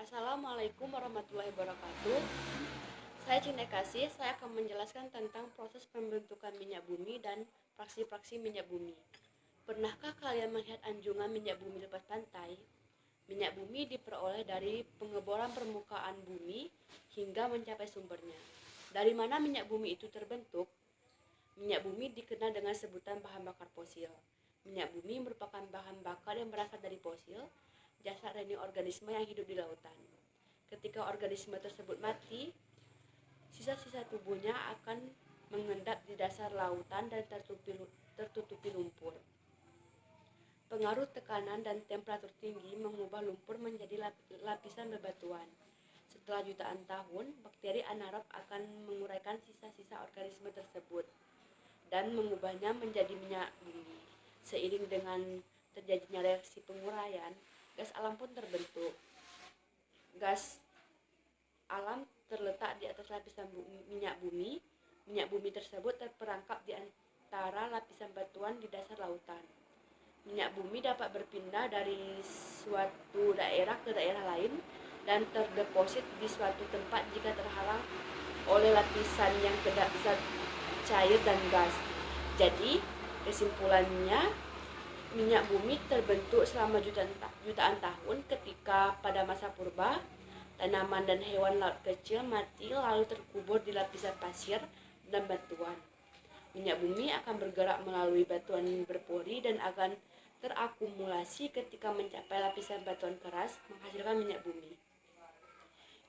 Assalamualaikum warahmatullahi wabarakatuh. Saya Cinta Kasih, saya akan menjelaskan tentang proses pembentukan minyak bumi dan fraksi-fraksi minyak bumi. Pernahkah kalian melihat anjungan minyak bumi lepas pantai? Minyak bumi diperoleh dari pengeboran permukaan bumi hingga mencapai sumbernya. Dari mana minyak bumi itu terbentuk? Minyak bumi dikenal dengan sebutan bahan bakar fosil. Minyak bumi merupakan bahan bakar yang berasal dari fosil, jasad renin organisme yang hidup di lautan. Ketika organisme tersebut mati, sisa-sisa tubuhnya akan mengendap di dasar lautan dan tertutupi lumpur. Pengaruh tekanan dan temperatur tinggi mengubah lumpur menjadi lapisan bebatuan. Setelah jutaan tahun, bakteri anaerob akan menguraikan sisa-sisa organisme tersebut dan mengubahnya menjadi minyak bumi. Seiring dengan terjadinya reaksi penguraian, gas alam pun terbentuk. Gas alam terletak di atas lapisan minyak bumi. Minyak bumi tersebut terperangkap di antara lapisan batuan di dasar lautan. Minyak bumi dapat berpindah dari suatu daerah ke daerah lain dan terdeposit di suatu tempat jika terhalang oleh lapisan yang kedap zat cair dan gas. Jadi, kesimpulannya, minyak bumi terbentuk selama jutaan tahun ketika pada masa purba, tanaman dan hewan laut kecil mati lalu terkubur di lapisan pasir dan batuan. Minyak bumi akan bergerak melalui batuan berpori dan akan terakumulasi ketika mencapai lapisan batuan keras menghasilkan minyak bumi.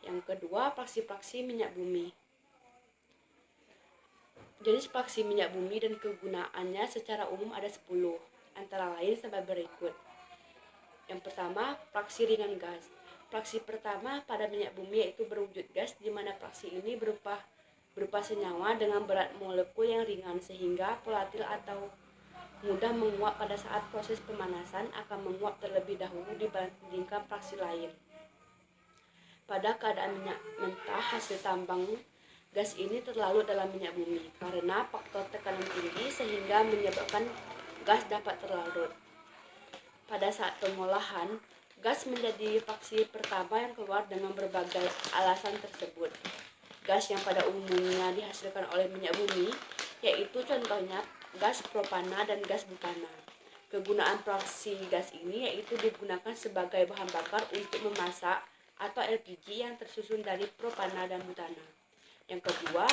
Yang kedua, fraksi-fraksi minyak bumi. Jenis fraksi minyak bumi dan kegunaannya secara umum ada 10, antara lain sebagai berikut. Yang pertama, fraksi ringan gas. Fraksi pertama pada minyak bumi yaitu berwujud gas, di mana fraksi ini berupa senyawa dengan berat molekul yang ringan sehingga volatil atau mudah menguap pada saat proses pemanasan akan menguap terlebih dahulu dibandingkan fraksi lain. Pada keadaan minyak mentah hasil tambang, gas ini terlarut dalam minyak bumi karena faktor tekanan tinggi sehingga menyebabkan gas dapat terlarut. Pada saat pengolahan, gas menjadi fraksi pertama yang keluar dengan berbagai alasan tersebut. Gas yang pada umumnya dihasilkan oleh minyak bumi yaitu contohnya gas propana dan gas butana. Kegunaan fraksi gas ini yaitu digunakan sebagai bahan bakar untuk memasak atau LPG yang tersusun dari propana dan butana. Yang kedua,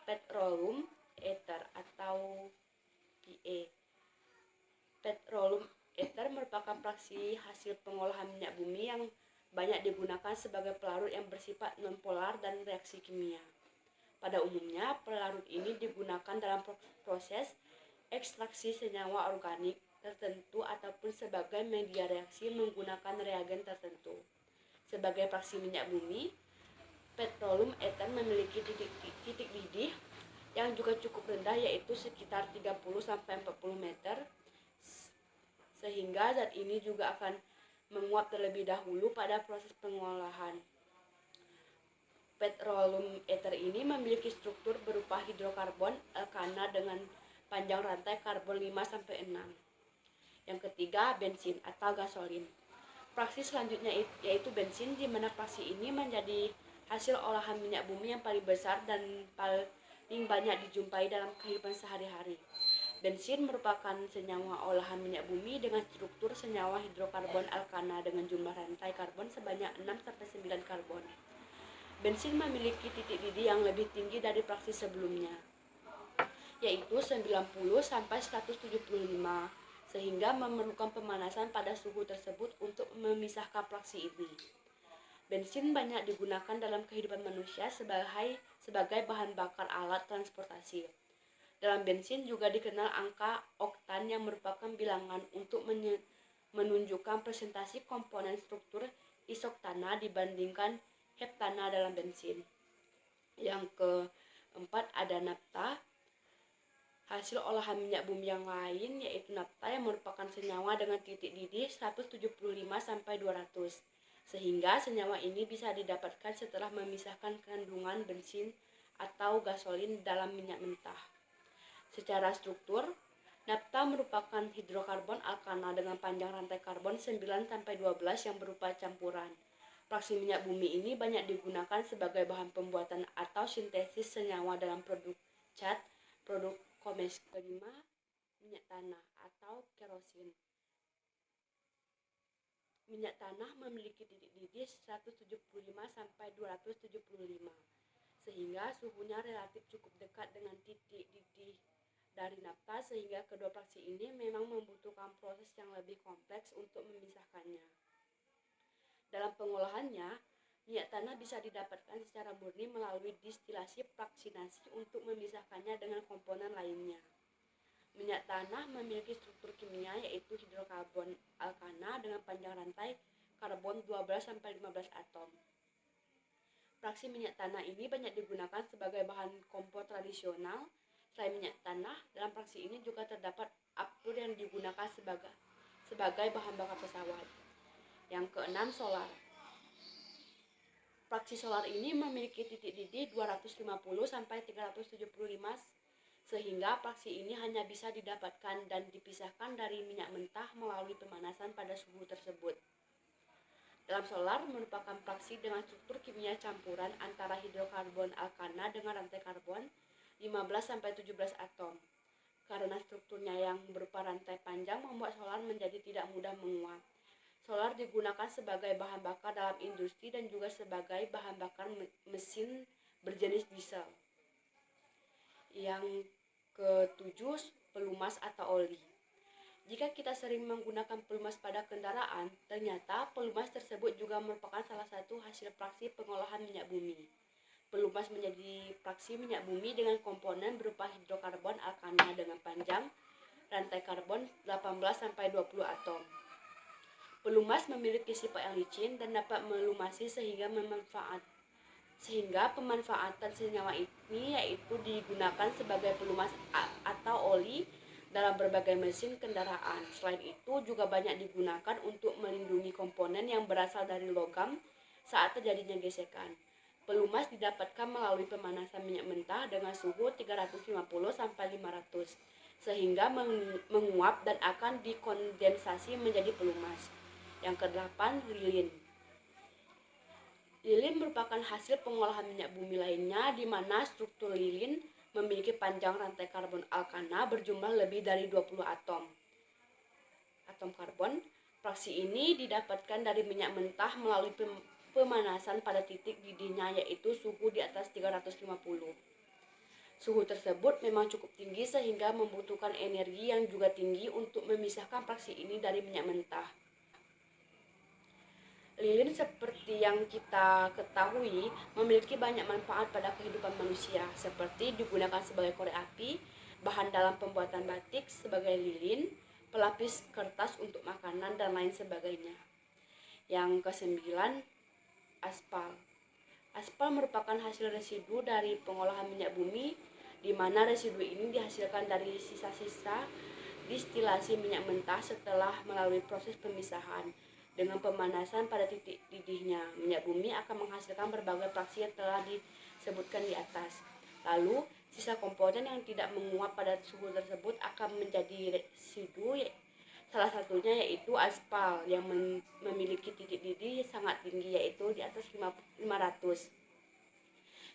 petroleum ether atau PE. Petroleum ether merupakan fraksi hasil pengolahan minyak bumi yang banyak digunakan sebagai pelarut yang bersifat nonpolar dan reaksi kimia. Pada umumnya, pelarut ini digunakan dalam proses ekstraksi senyawa organik tertentu ataupun sebagai media reaksi menggunakan reagen tertentu. Sebagai fraksi minyak bumi, petroleum ether memiliki titik didih yang juga cukup rendah yaitu sekitar 30-40 meter, sehingga zat ini juga akan menguap terlebih dahulu pada proses pengolahan. Petroleum ether ini memiliki struktur berupa hidrokarbon alkana dengan panjang rantai karbon 5-6. Yang ketiga, bensin atau gasolin. Fraksi selanjutnya yaitu bensin, di mana fraksi ini menjadi hasil olahan minyak bumi yang paling besar dan paling banyak dijumpai dalam kehidupan sehari-hari. Bensin merupakan senyawa olahan minyak bumi dengan struktur senyawa hidrokarbon alkana dengan jumlah rantai karbon sebanyak 6-9 karbon. Bensin memiliki titik didih yang lebih tinggi dari fraksi sebelumnya, yaitu 90-175, sehingga memerlukan pemanasan pada suhu tersebut untuk memisahkan fraksi ini. Bensin banyak digunakan dalam kehidupan manusia sebagai bahan bakar alat transportasi. Dalam bensin juga dikenal angka oktan yang merupakan bilangan untuk menunjukkan presentasi komponen struktur isoktana dibandingkan heptana dalam bensin. Yang keempat ada nafta, hasil olahan minyak bumi yang lain yaitu nafta yang merupakan senyawa dengan titik didih 175-200, sehingga senyawa ini bisa didapatkan setelah memisahkan kandungan bensin atau gasolin dalam minyak mentah. Secara struktur, nafta merupakan hidrokarbon alkana dengan panjang rantai karbon 9-12 yang berupa campuran. Fraksi minyak bumi ini banyak digunakan sebagai bahan pembuatan atau sintesis senyawa dalam produk cat, produk kelima, minyak tanah atau kerosin. Minyak tanah memiliki titik didih 175 sampai 275, sehingga suhunya relatif cukup dekat dengan titik didih dari nafta, sehingga kedua fraksi ini memang membutuhkan proses yang lebih kompleks untuk memisahkannya. Dalam pengolahannya, minyak tanah bisa didapatkan secara murni melalui distilasi fraksinasi untuk memisahkannya dengan komponen lainnya. Minyak tanah memiliki struktur kimia yaitu hidrokarbon alkana dengan panjang rantai karbon 12-15 atom. Fraksi minyak tanah ini banyak digunakan sebagai bahan kompor tradisional. Selain minyak tanah, dalam fraksi ini juga terdapat aftur yang digunakan sebagai bahan bakar pesawat. Yang keenam, solar. Fraksi solar ini memiliki titik didih 250 sampai 375, sehingga fraksi ini hanya bisa didapatkan dan dipisahkan dari minyak mentah melalui pemanasan pada suhu tersebut. Dalam solar merupakan fraksi dengan struktur kimia campuran antara hidrokarbon alkana dengan rantai karbon 15-17 atom. Karena strukturnya yang berupa rantai panjang membuat solar menjadi tidak mudah menguap. Solar digunakan sebagai bahan bakar dalam industri dan juga sebagai bahan bakar mesin berjenis diesel. Yang ketujuh, pelumas atau oli. Jika kita sering menggunakan pelumas pada kendaraan, ternyata pelumas tersebut juga merupakan salah satu hasil fraksi pengolahan minyak bumi. Pelumas menjadi fraksi minyak bumi dengan komponen berupa hidrokarbon alkana dengan panjang rantai karbon 18-20 atom. Pelumas memiliki sifat yang licin dan dapat melumasi sehingga pemanfaatan senyawa ini yaitu digunakan sebagai pelumas atau oli dalam berbagai mesin kendaraan. Selain itu juga banyak digunakan untuk melindungi komponen yang berasal dari logam saat terjadinya gesekan. Pelumas didapatkan melalui pemanasan minyak mentah dengan suhu 350 sampai 500 sehingga menguap dan akan dikondensasi menjadi pelumas. Yang kedelapan, lilin. Lilin merupakan hasil pengolahan minyak bumi lainnya di mana struktur lilin memiliki panjang rantai karbon alkana berjumlah lebih dari 20 atom karbon. Fraksi ini didapatkan dari minyak mentah melalui pemanasan pada titik didihnya yaitu suhu di atas 350. Suhu tersebut memang cukup tinggi sehingga membutuhkan energi yang juga tinggi untuk memisahkan fraksi ini dari minyak mentah. Lilin seperti yang kita ketahui memiliki banyak manfaat pada kehidupan manusia, seperti digunakan sebagai korek api, bahan dalam pembuatan batik sebagai lilin, pelapis kertas untuk makanan, dan lain sebagainya. Yang kesembilan, aspal. Aspal merupakan hasil residu dari pengolahan minyak bumi, di mana residu ini dihasilkan dari sisa-sisa distilasi minyak mentah setelah melalui proses pemisahan. Dengan pemanasan pada titik didihnya, minyak bumi akan menghasilkan berbagai fraksi yang telah disebutkan di atas. Lalu, sisa komponen yang tidak menguap pada suhu tersebut akan menjadi residu, salah satunya yaitu aspal yang memiliki titik didih sangat tinggi yaitu di atas 500.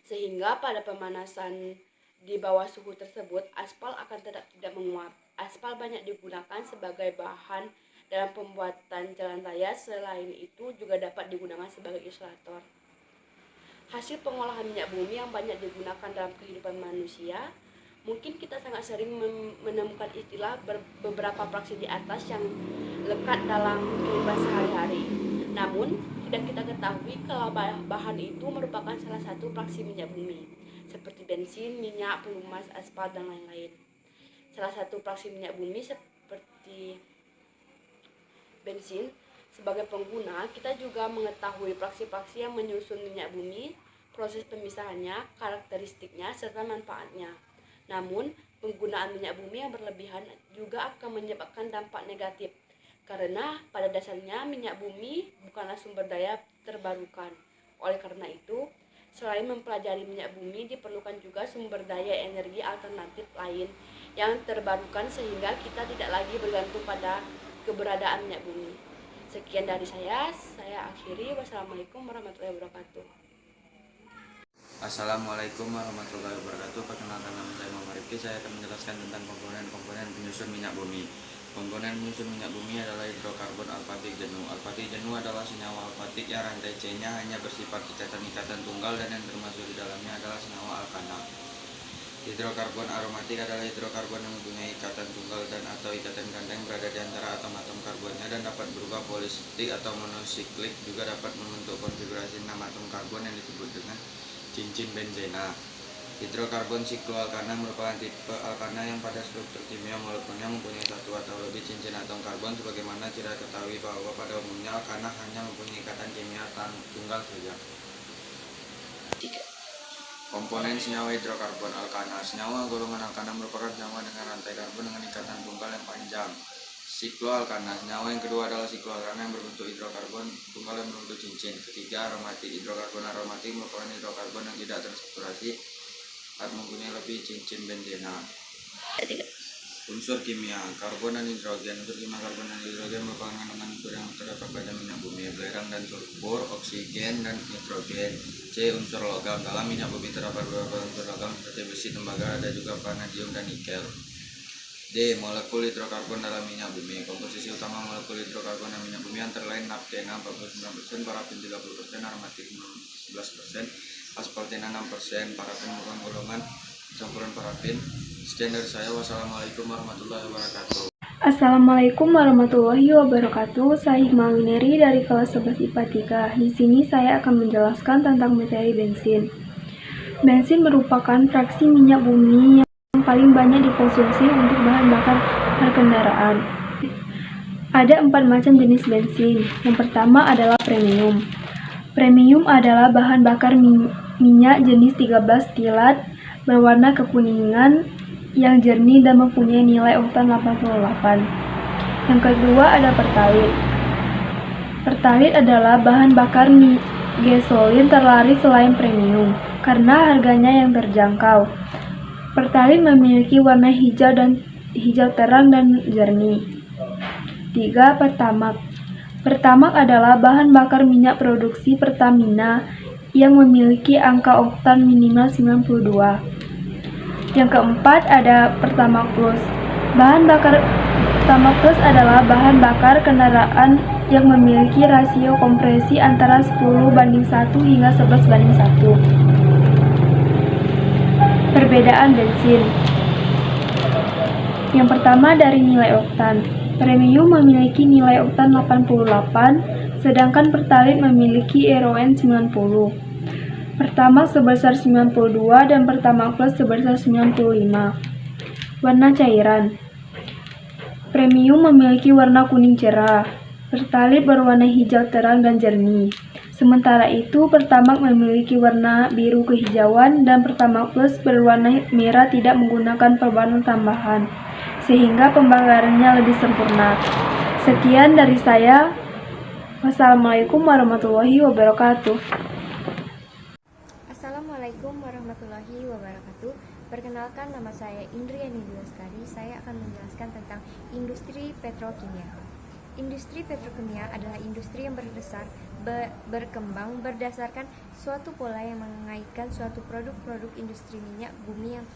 Sehingga pada pemanasan di bawah suhu tersebut, aspal akan tidak menguap. Aspal banyak digunakan sebagai bahan dalam pembuatan jalan raya, selain itu juga dapat digunakan sebagai isolator. Hasil pengolahan minyak bumi yang banyak digunakan dalam kehidupan manusia, mungkin kita sangat sering menemukan istilah beberapa fraksi di atas yang lekat dalam kehidupan sehari-hari. Namun, tidak kita ketahui kalau bahan itu merupakan salah satu fraksi minyak bumi, seperti bensin, minyak, pelumas, aspal, dan lain-lain. Salah satu fraksi minyak bumi seperti bensin, sebagai pengguna, kita juga mengetahui fraksi-fraksi yang menyusun minyak bumi, proses pemisahannya, karakteristiknya, serta manfaatnya. Namun, penggunaan minyak bumi yang berlebihan juga akan menyebabkan dampak negatif, karena pada dasarnya minyak bumi bukanlah sumber daya terbarukan. Oleh karena itu, selain mempelajari minyak bumi, diperlukan juga sumber daya energi alternatif lain yang terbarukan sehingga kita tidak lagi bergantung pada keberadaan minyak bumi. Sekian dari saya akhiri. Wassalamualaikum warahmatullahi wabarakatuh. Assalamualaikum warahmatullahi wabarakatuh. Perkenalkan, nama saya Muhammad Rifki. Saya akan menjelaskan tentang komponen-komponen penyusun minyak bumi. Komponen penyusun minyak bumi adalah hidrokarbon alfatik jenuh. Alfatik jenuh adalah senyawa alfatik yang rantai C-nya hanya bersifat ikatan tunggal dan yang termasuk di dalamnya adalah senyawa alkana. Hidrokarbon aromatik adalah hidrokarbon yang mempunyai ikatan tunggal dan atau ikatan ganda yang berada di antara atom-atom karbonnya dan dapat berubah polisiklik atau monosiklik, juga dapat membentuk konfigurasi 6 atom karbon yang disebut dengan cincin benzena. Hidrokarbon sikloalkana merupakan tipe alkana yang pada struktur kimia molekulnya mempunyai satu atau lebih cincin atom karbon, sebagaimana kita ketahui bahwa pada umumnya alkana hanya mempunyai ikatan kimia tunggal saja. Komponen senyawa hidrokarbon alkana. Senyawa golongan alkana merupakan senyawa dengan rantai karbon dengan ikatan tunggal yang panjang. Sikloalkana. Senyawa yang kedua adalah sikloalkana yang berbentuk hidrokarbon tunggal yang berbentuk cincin. Ketiga, aromatik. Hidrokarbon aromatik merupakan hidrokarbon yang tidak tersaturasi atau mempunyai lebih cincin benzena. Unsur kimia, karbon dan hidrogen. Unsur kimia karbon dan hidrogen merupakan kandungan unsur yang terdapat pada minyak bumi: belerang dan sulfur, oksigen dan nitrogen. C. Unsur logam. Dalam minyak bumi terdapat beberapa unsur logam seperti besi, tembaga, ada juga vanadium dan nikel. D. Molekul hidrokarbon dalam minyak bumi. Komposisi utama molekul hidrokarbon dalam minyak bumi antara lain naftena 49%, parafin 30%, aromatik 11%, aspaltena 6%. Parafin merupakan golongan campuran parafin. Sekian dari saya. Wassalamualaikum warahmatullahi wabarakatuh. Assalamualaikum warahmatullahi wabarakatuh. Saya Hikmah Wineri dari kelas 11 IPA 3. Di sini saya akan menjelaskan tentang materi bensin. Bensin merupakan fraksi minyak bumi yang paling banyak dikonsumsi untuk bahan bakar kendaraan. Ada 4 macam jenis bensin. Yang pertama adalah premium. Premium adalah bahan bakar minyak jenis 13 tilat berwarna kekuningan yang jernih dan mempunyai nilai oktan 88. Yang kedua ada pertalit. Pertalit adalah bahan bakar gasolin terlaris selain premium karena harganya yang terjangkau. Pertalit memiliki warna hijau terang dan jernih. 3. Pertamax. Pertamax adalah bahan bakar minyak produksi Pertamina yang memiliki angka oktan minimal 92. Yang keempat ada Pertamax Plus. Bahan bakar Pertamax Plus adalah bahan bakar kendaraan yang memiliki rasio kompresi antara 10:1 hingga 11:1. Perbedaan bensin. Yang pertama dari nilai oktan. Premium memiliki nilai oktan 88, sedangkan Pertalit memiliki RON 90. Pertamax sebesar 92 dan Pertamax Plus sebesar 95. Warna cairan. Premium memiliki warna kuning cerah. Pertalit berwarna hijau terang dan jernih. Sementara itu, Pertamax memiliki warna biru kehijauan dan Pertamax Plus berwarna merah tidak menggunakan perbahan tambahan, sehingga pembakarannya lebih sempurna. Sekian dari saya. Wassalamualaikum warahmatullahi wabarakatuh. Assalamualaikum warahmatullahi wabarakatuh. Perkenalkan, nama saya Indriani Bilaskari. Saya akan menjelaskan tentang industri petrokimia. Industri petrokimia adalah industri yang berkembang berdasarkan suatu pola yang mengaitkan suatu produk-produk industri minyak bumi yang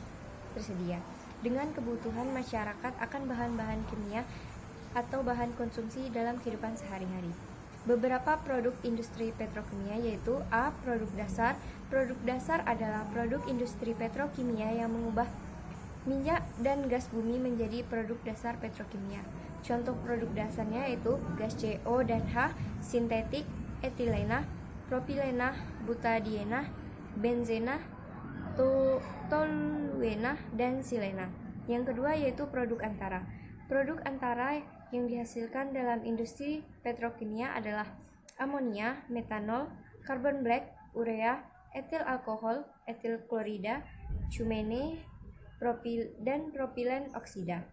tersedia dengan kebutuhan masyarakat akan bahan-bahan kimia atau bahan konsumsi dalam kehidupan sehari-hari. Beberapa produk industri petrokimia yaitu A. Produk dasar. Produk dasar adalah produk industri petrokimia yang mengubah minyak dan gas bumi menjadi produk dasar petrokimia. Contoh produk dasarnya yaitu gas CO dan H, sintetik, etilena, propilena, butadiena, benzena, toluena, dan silena. Yang kedua yaitu produk antara. Produk antara yang dihasilkan dalam industri petrokimia adalah amonia, metanol, karbon black, urea, etil alkohol, etil klorida, cumene, dan propilen oksida.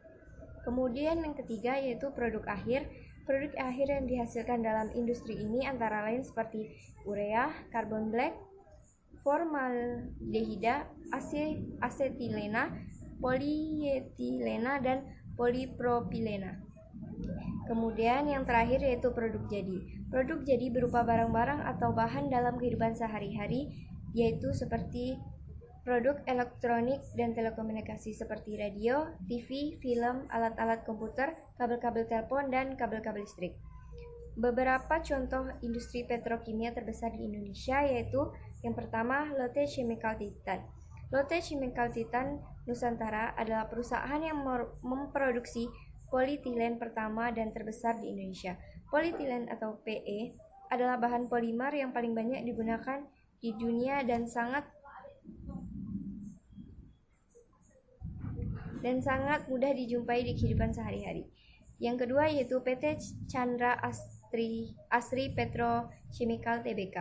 Kemudian yang ketiga yaitu produk akhir. Produk akhir yang dihasilkan dalam industri ini antara lain seperti urea, karbon black, formaldehida, asetilena, polietilena, dan polipropilena. Kemudian yang terakhir yaitu produk jadi. Produk jadi berupa barang-barang atau bahan dalam kehidupan sehari-hari, yaitu seperti produk elektronik dan telekomunikasi seperti radio, TV, film, alat-alat komputer, kabel-kabel telepon, dan kabel-kabel listrik. Beberapa contoh industri petrokimia terbesar di Indonesia yaitu yang pertama Lotte Chemical Titan. Lotte Chemical Titan Nusantara adalah perusahaan yang memproduksi polietilen pertama dan terbesar di Indonesia. Polietilen atau PE adalah bahan polimer yang paling banyak digunakan di dunia dan sangat mudah dijumpai di kehidupan sehari-hari. Yang kedua yaitu PT Chandra Asri Petrochemical Tbk.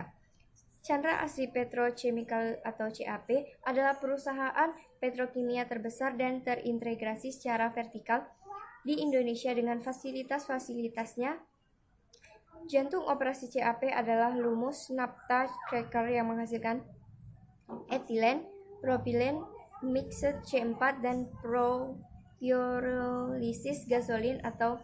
Chandra Asri Petrochemical atau CAP adalah perusahaan petrokimia terbesar dan terintegrasi secara vertikal di Indonesia dengan fasilitas-fasilitasnya. Jantung operasi CAP adalah Lumus Naphtha Cracker yang menghasilkan etilen, propilen, mixed C4 dan pyrolysis gasolin atau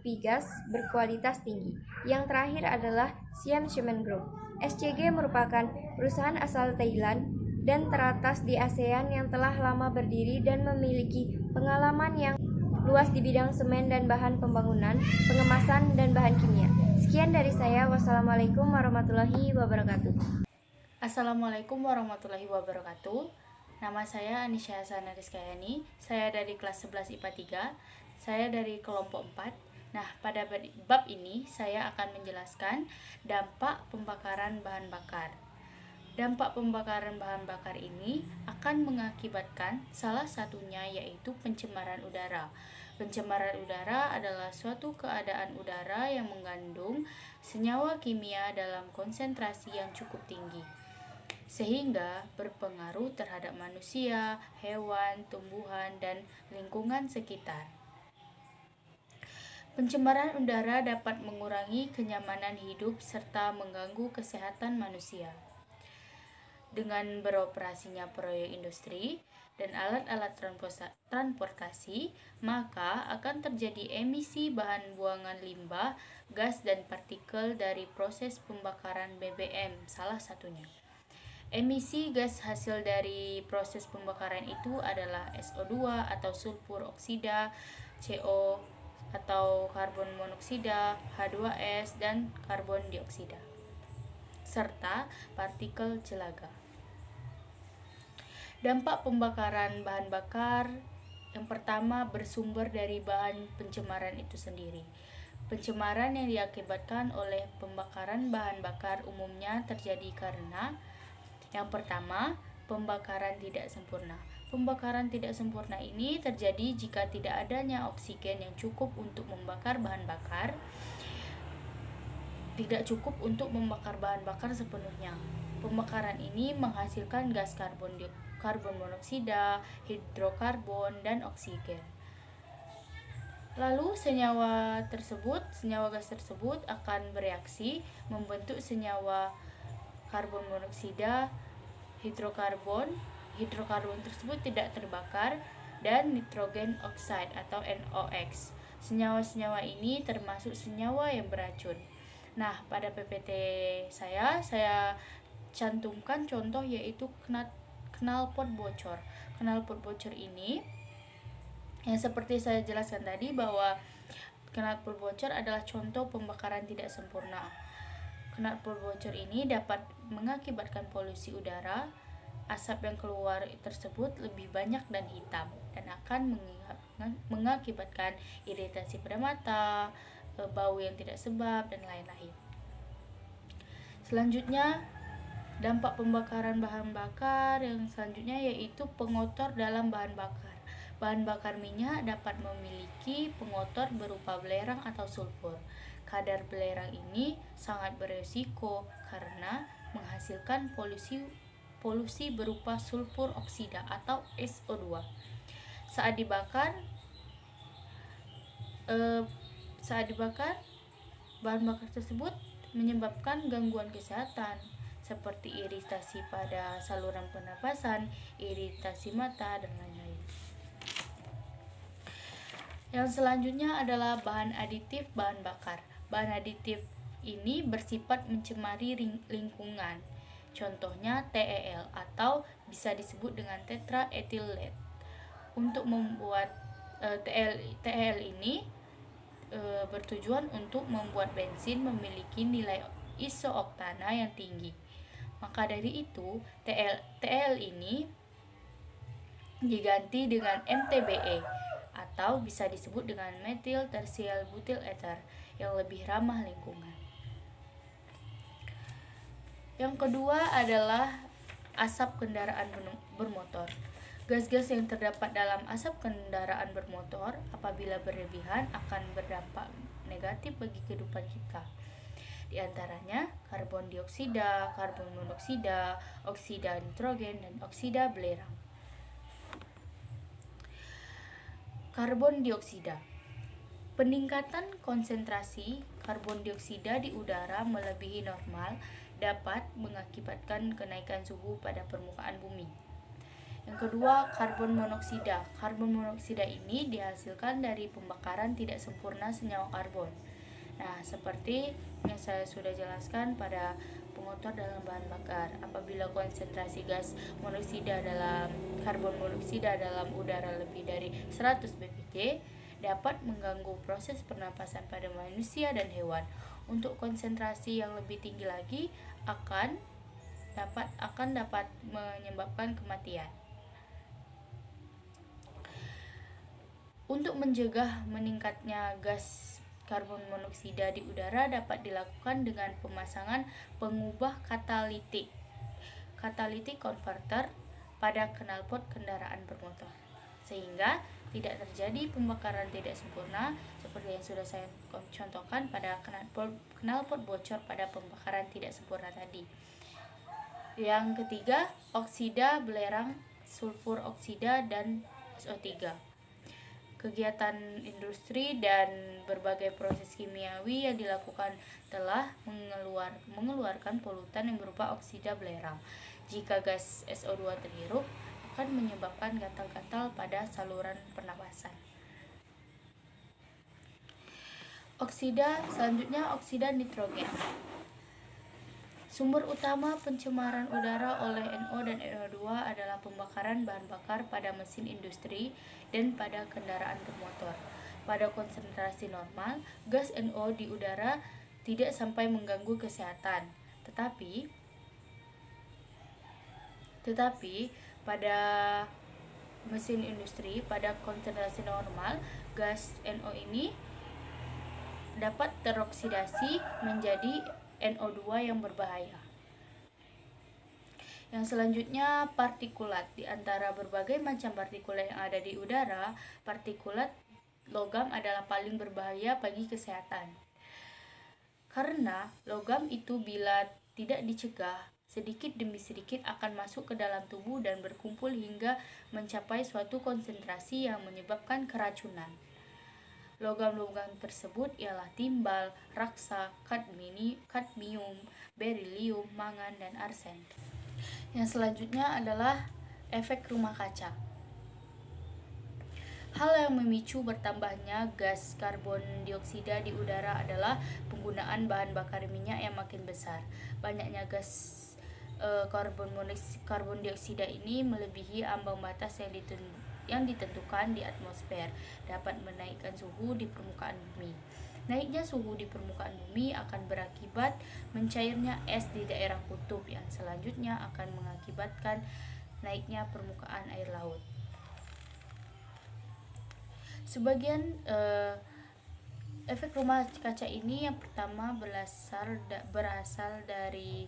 pigas berkualitas tinggi. Yang terakhir adalah Siam Cement Group. SCG merupakan perusahaan asal Thailand dan teratas di ASEAN yang telah lama berdiri dan memiliki pengalaman yang luas di bidang semen dan bahan pembangunan, pengemasan, dan bahan kimia. Sekian dari saya. Wassalamualaikum warahmatullahi wabarakatuh. Assalamualaikum warahmatullahi wabarakatuh. Nama saya Anisha Hasana Rizkayani. Saya dari kelas 11 IPA 3. Saya dari kelompok 4. Nah, pada bab ini saya akan menjelaskan dampak pembakaran bahan bakar. Dampak pembakaran bahan bakar ini akan mengakibatkan salah satunya yaitu pencemaran udara. Pencemaran udara adalah suatu keadaan udara yang mengandung senyawa kimia dalam konsentrasi yang cukup tinggi, sehingga berpengaruh terhadap manusia, hewan, tumbuhan, dan lingkungan sekitar. Pencemaran udara dapat mengurangi kenyamanan hidup serta mengganggu kesehatan manusia. Dengan beroperasinya proyek industri dan alat-alat transportasi, maka akan terjadi emisi bahan buangan limbah, gas, dan partikel dari proses pembakaran BBM salah satunya. Emisi gas hasil dari proses pembakaran itu adalah SO2 atau sulfur oksida, CO atau karbon monoksida, H2S, dan karbon dioksida, serta partikel jelaga. Dampak pembakaran bahan bakar yang pertama bersumber dari bahan pencemaran itu sendiri. Pencemaran yang diakibatkan oleh pembakaran bahan bakar umumnya terjadi karena yang pertama, pembakaran tidak sempurna. Pembakaran tidak sempurna ini terjadi jika tidak adanya oksigen yang cukup untuk membakar bahan bakar. Tidak cukup untuk membakar bahan bakar sepenuhnya. Pembakaran ini menghasilkan gas karbon monoksida, hidrokarbon, dan oksigen. Lalu senyawa gas tersebut akan bereaksi membentuk senyawa karbon monoksida, hidrokarbon tersebut tidak terbakar, dan nitrogen oxide atau NOx. Senyawa-senyawa ini termasuk senyawa yang beracun. Nah, pada PPT saya cantumkan contoh yaitu knalpot bocor. Knalpot bocor ini yang seperti saya jelaskan tadi bahwa knalpot bocor adalah contoh pembakaran tidak sempurna. Knalpot bocor ini dapat mengakibatkan polusi udara. Asap yang keluar tersebut lebih banyak dan hitam dan akan mengakibatkan iritasi pada mata, bau yang tidak sebab, dan lain-lain. Selanjutnya, dampak pembakaran bahan bakar yang selanjutnya yaitu pengotor dalam bahan bakar. Bahan bakar minyak dapat memiliki pengotor berupa belerang atau sulfur. Kadar belerang ini sangat beresiko karena menghasilkan polusi berupa sulfur oksida atau SO2. Saat dibakar, bahan bakar tersebut menyebabkan gangguan kesehatan seperti iritasi pada saluran pernapasan, iritasi mata, dan lain-lain. Yang selanjutnya adalah bahan aditif bahan bakar. Bahan aditif ini bersifat mencemari lingkungan. Contohnya TEL atau bisa disebut dengan tetraethyl-lead. Untuk membuat TEL ini bertujuan untuk membuat bensin memiliki nilai isooktana yang tinggi. Maka dari itu, TEL ini diganti dengan MTBE atau bisa disebut dengan methyl tertial butyl ether yang lebih ramah lingkungan. Yang kedua adalah asap kendaraan bermotor. Gas-gas yang terdapat dalam asap kendaraan bermotor apabila berlebihan akan berdampak negatif bagi kehidupan kita. Di antaranya karbon dioksida, karbon monoksida, oksida nitrogen, dan oksida belerang. Karbon dioksida. Peningkatan konsentrasi karbon dioksida di udara melebihi normal dapat mengakibatkan kenaikan suhu pada permukaan bumi. Yang kedua, karbon monoksida. Karbon monoksida ini dihasilkan dari pembakaran tidak sempurna senyawa karbon. Nah, seperti yang saya sudah jelaskan pada pengotor dalam bahan bakar. Apabila konsentrasi gas monoksida dalam karbon monoksida dalam udara lebih dari 100 ppj, dapat mengganggu proses pernapasan pada manusia dan hewan. Untuk konsentrasi yang lebih tinggi lagi akan dapat menyebabkan kematian. Untuk mencegah meningkatnya gas karbon monoksida di udara dapat dilakukan dengan pemasangan pengubah katalitik converter pada knalpot kendaraan bermotor, sehingga tidak terjadi pembakaran tidak sempurna seperti yang sudah saya contohkan pada knalpot bocor pada pembakaran tidak sempurna tadi. Yang ketiga, oksida belerang, sulfur oksida, dan SO3. Kegiatan industri dan berbagai proses kimiawi yang dilakukan telah mengeluarkan polutan yang berupa oksida belerang. Jika gas SO2 terhirup, akan menyebabkan gatal-gatal pada saluran pernapasan. Selanjutnya oksida nitrogen. Sumber utama pencemaran udara oleh NO dan NO2 adalah pembakaran bahan bakar pada mesin industri dan pada kendaraan bermotor. Pada konsentrasi normal, gas NO di udara tidak sampai mengganggu kesehatan. Tetapi pada mesin industri pada konsentrasi normal, gas NO ini dapat teroksidasi menjadi NO2 yang berbahaya. Yang selanjutnya partikulat. Di antara berbagai macam partikulat yang ada di udara, partikulat logam adalah paling berbahaya bagi kesehatan. Karena logam itu bila tidak dicegah, sedikit demi sedikit akan masuk ke dalam tubuh dan berkumpul hingga mencapai suatu konsentrasi yang menyebabkan keracunan. Logam-logam tersebut ialah timbal, raksa, kadmium, berilium, mangan, dan arsen. Yang selanjutnya adalah efek rumah kaca. Hal yang memicu bertambahnya gas karbon dioksida di udara adalah penggunaan bahan bakar minyak yang makin besar. Banyaknya gas karbon dioksida ini melebihi ambang batas yang ditentukan di atmosfer, dapat menaikkan suhu di permukaan bumi. Naiknya suhu di permukaan bumi akan berakibat mencairnya es di daerah kutub yang selanjutnya akan mengakibatkan naiknya permukaan air laut. Sebagian efek rumah kaca ini yang pertama berasal dari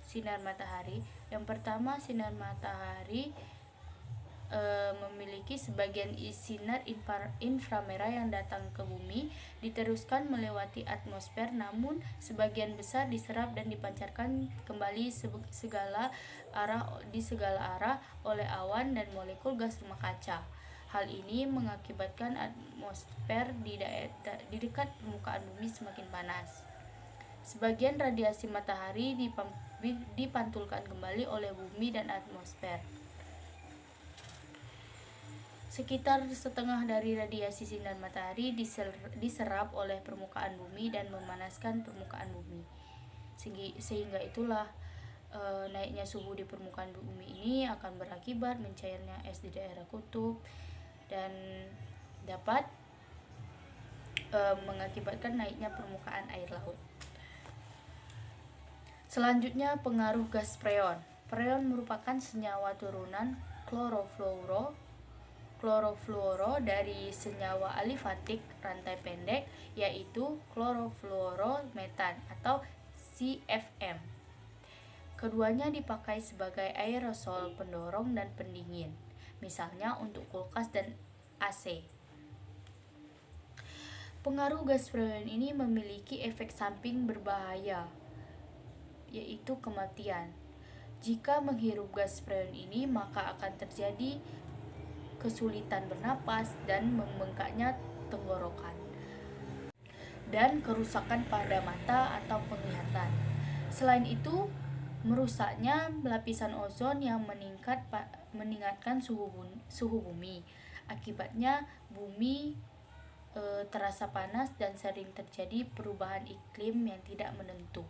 sinar matahari. Yang pertama, sinar matahari memiliki sebagian sinar inframerah yang datang ke bumi diteruskan melewati atmosfer, namun sebagian besar diserap dan dipancarkan kembali di segala arah oleh awan dan molekul gas rumah kaca. Hal ini mengakibatkan atmosfer di dekat permukaan bumi semakin panas. Sebagian radiasi matahari dipantulkan kembali oleh bumi dan atmosfer. Sekitar setengah dari radiasi sinar matahari diserap oleh permukaan bumi dan memanaskan permukaan bumi. Sehingga itulah naiknya suhu di permukaan bumi ini akan berakibat mencairnya es di daerah kutub dan dapat mengakibatkan naiknya permukaan air laut. Selanjutnya, pengaruh gas freon. Freon merupakan senyawa turunan klorofluoro dari senyawa alifatik rantai pendek, yaitu klorofluorometan atau CFM. Keduanya dipakai sebagai aerosol pendorong dan pendingin, misalnya untuk kulkas dan AC. Pengaruh gas freon ini memiliki efek samping berbahaya, yaitu kematian. Jika menghirup gas freon ini, maka akan terjadi kesulitan bernapas dan membengkaknya tenggorokan dan kerusakan pada mata atau penglihatan. Selain itu, merusaknya lapisan ozon yang meningkatkan suhu bumi. Akibatnya bumi terasa panas dan sering terjadi perubahan iklim yang tidak menentu.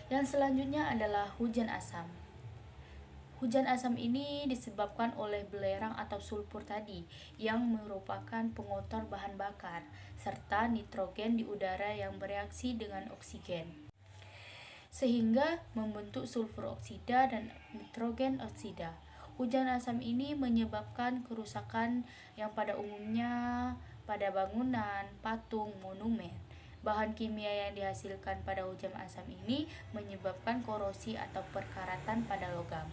Yang selanjutnya adalah hujan asam. Hujan asam ini disebabkan oleh belerang atau sulfur tadi yang merupakan pengotor bahan bakar serta nitrogen di udara yang bereaksi dengan oksigen sehingga membentuk sulfur oksida dan nitrogen oksida. Hujan asam ini menyebabkan kerusakan yang pada umumnya pada bangunan, patung, monumen. Bahan kimia yang dihasilkan pada hujan asam ini menyebabkan korosi atau perkaratan pada logam.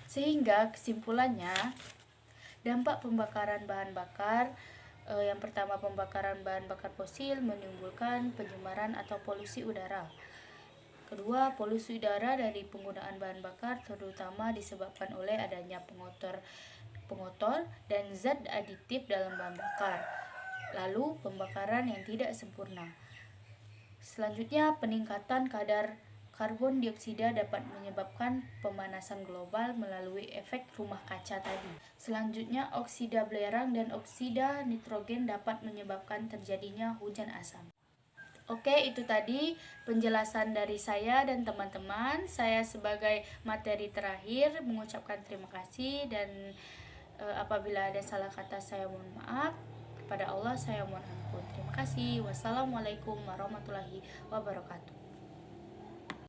Sehingga kesimpulannya, dampak pembakaran bahan bakar yang pertama, pembakaran bahan bakar fosil menimbulkan pencemaran atau polusi udara. Kedua, polusi udara dari penggunaan bahan bakar terutama disebabkan oleh adanya pengotor dan zat aditif dalam bahan bakar. Lalu, pembakaran yang tidak sempurna. Selanjutnya, peningkatan kadar karbon dioksida dapat menyebabkan pemanasan global melalui efek rumah kaca tadi. Selanjutnya, oksida belerang dan oksida nitrogen dapat menyebabkan terjadinya hujan asam. Oke, itu tadi penjelasan dari saya dan teman-teman. Saya sebagai materi terakhir mengucapkan terima kasih dan apabila ada salah kata saya mohon maaf. Kepada Allah saya mohon ampun. Terima kasih. Wassalamualaikum warahmatullahi wabarakatuh.